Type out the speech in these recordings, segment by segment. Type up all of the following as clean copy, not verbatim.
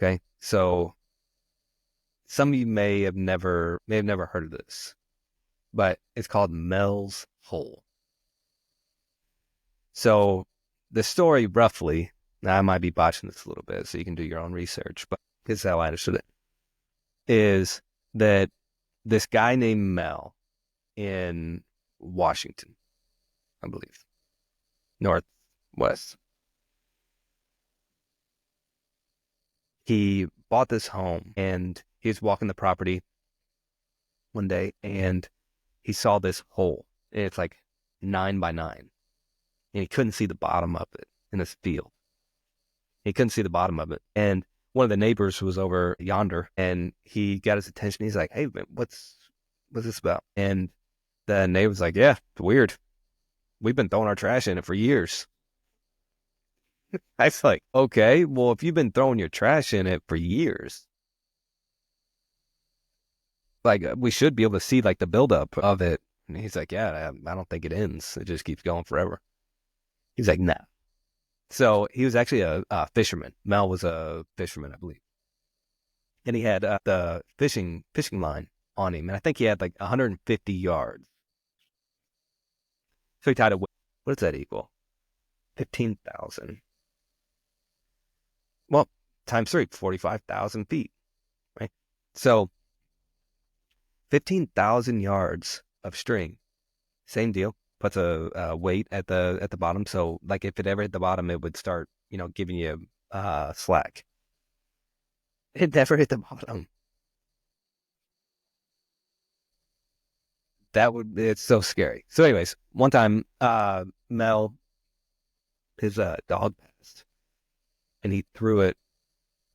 Okay. So some of you may have never heard of this, but it's called Mel's Hole. So the story roughly, now I might be botching this a little bit, so you can do your own research, but this is how I understood it, is that this guy named Mel in Washington, I believe, Northwest, he bought this home and he was walking the property one day and he saw this hole. And it's like 9 by 9. And he couldn't see the bottom of it in this field. He couldn't see the bottom of it. And one of the neighbors was over yonder and he got his attention. He's like, hey, man, what's this about? And the neighbor's like, yeah, it's weird. We've been throwing our trash in it for years. I was like, okay, well, if you've been throwing your trash in it for years, like we should be able to see like the buildup of it. And he's like, yeah, I don't think it ends. It just keeps going forever. He's like, nah. So he was actually a fisherman. Mel was a fisherman, I believe, and he had the fishing line on him, and I think he had like 150 yards. So he tied it. What does that equal? 15,000. Well, times three, 45,000 feet, right? So 15,000 yards of string. Same deal. Puts a weight at the bottom. So like if it ever hit the bottom, it would start, giving you slack. It never hit the bottom. It's so scary. So anyways, one time, Mel, his dog passed and he threw it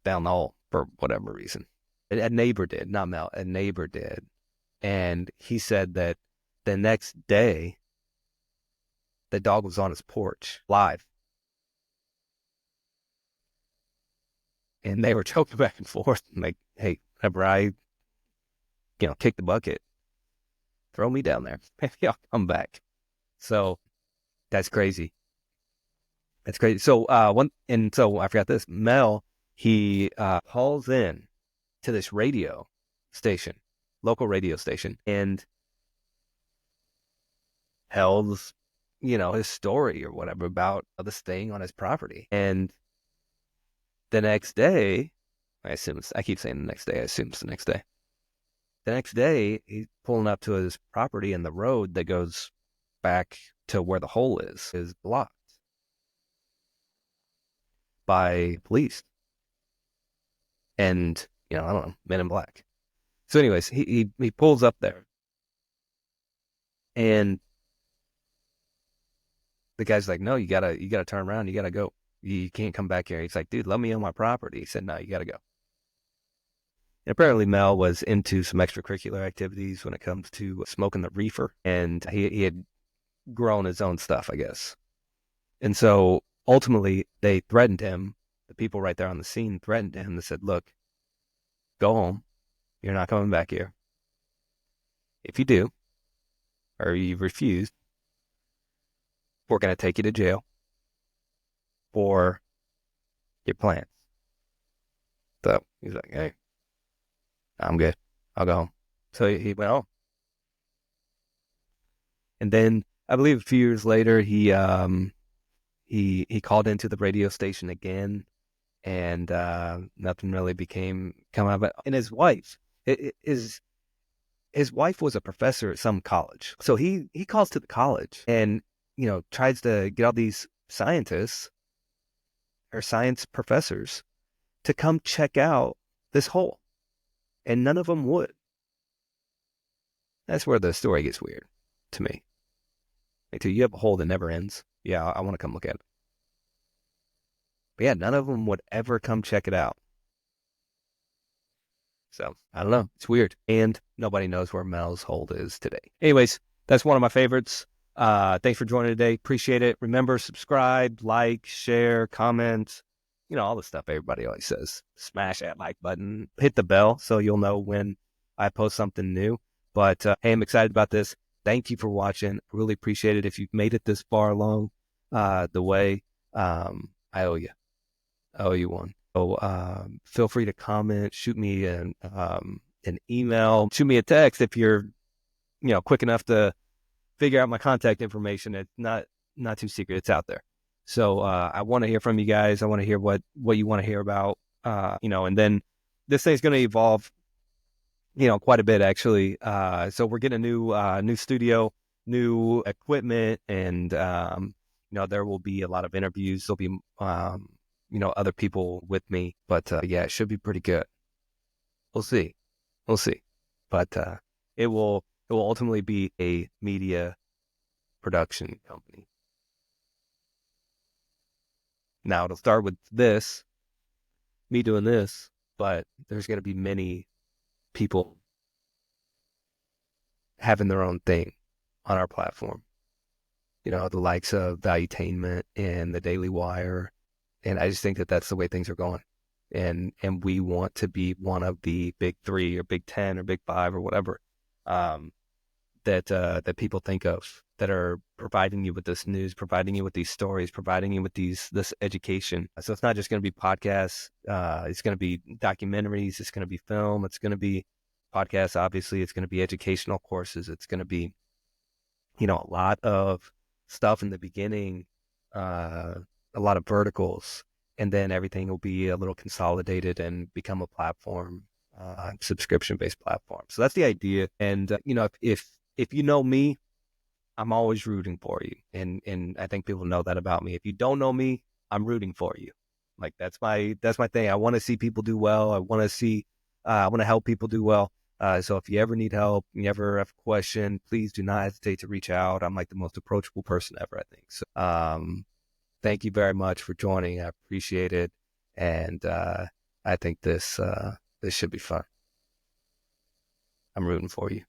down the hole for whatever reason. A neighbor did, not Mel, a neighbor did. And he said that the next day, the dog was on his porch live and they were choking back and forth. Like, hey, whenever I, kick the bucket, throw me down there. Maybe I'll come back. So that's crazy. That's crazy. So so I forgot this. Mel, he calls in to this radio station, local radio station, and tells, his story or whatever about this thing on his property. And the next day, I keep saying the next day, I assume it's the next day. The next day, he's pulling up to his property and the road that goes back to where the hole is blocked by police and, I don't know, men in black. So anyways, he pulls up there and the guy's like, no, you gotta turn around. You gotta go. You can't come back here. He's like, dude, let me on my property. He said, no, you gotta go. And apparently Mel was into some extracurricular activities when it comes to smoking the reefer. And he had grown his own stuff, I guess. And so ultimately they threatened him. The people right there on the scene threatened him. They said, look, go home. You're not coming back here. If you do, or you refuse, we're going to take you to jail for your plants. So he's like, hey, I'm good. I'll go home. So he went home. And then I believe a few years later, he called into the radio station again, and nothing really come out of it. And his wife, his wife was a professor at some college, so he calls to the college and tries to get all these scientists or science professors to come check out this hole, and none of them would. That's where the story gets weird to me. Until you have a hole that never ends. Yeah, I want to come look at it. But yeah, none of them would ever come check it out. So I don't know. It's weird. And nobody knows where Mel's hole is today. Anyways, that's one of my favorites. Thanks for joining today. Appreciate it. Remember, subscribe, like, share, comment, all the stuff everybody always says. Smash that like button, hit the bell so you'll know when I post something new. But hey, I'm excited about this. Thank you for watching. I really appreciate it. If you've made it this far along the way, I owe you. I owe you one. So feel free to comment, shoot me an email, shoot me a text if you're, quick enough to figure out my contact information. It's not too secret. It's out there. So I want to hear from you guys. I want to hear what you want to hear about, and then this thing's going to evolve, quite a bit actually. So we're getting a new studio, new equipment, and, there will be a lot of interviews. There'll be, other people with me, but yeah, it should be pretty good. We'll see. We'll see. But it will ultimately be a media production company. Now it'll start with me doing this, but there's going to be many people having their own thing on our platform. The likes of Valuetainment and the Daily Wire. And I just think that that's the way things are going. And we want to be one of the big three or big 10 or big five or whatever, that people think of, that are providing you with this news, providing you with these stories, providing you with this education. So it's not just going to be podcasts. It's going to be documentaries. It's going to be film. It's going to be podcasts. Obviously, it's going to be educational courses. It's going to be, a lot of stuff in the beginning, a lot of verticals, and then everything will be a little consolidated and become a platform, subscription-based platform. So that's the idea. And if you know me, I'm always rooting for you. And I think people know that about me. If you don't know me, I'm rooting for you. Like that's my thing. I want to see people do well. I want to help people do well. So if you ever need help, you ever have a question, please do not hesitate to reach out. I'm like the most approachable person ever, I think. So thank you very much for joining. I appreciate it. And I think this should be fun. I'm rooting for you.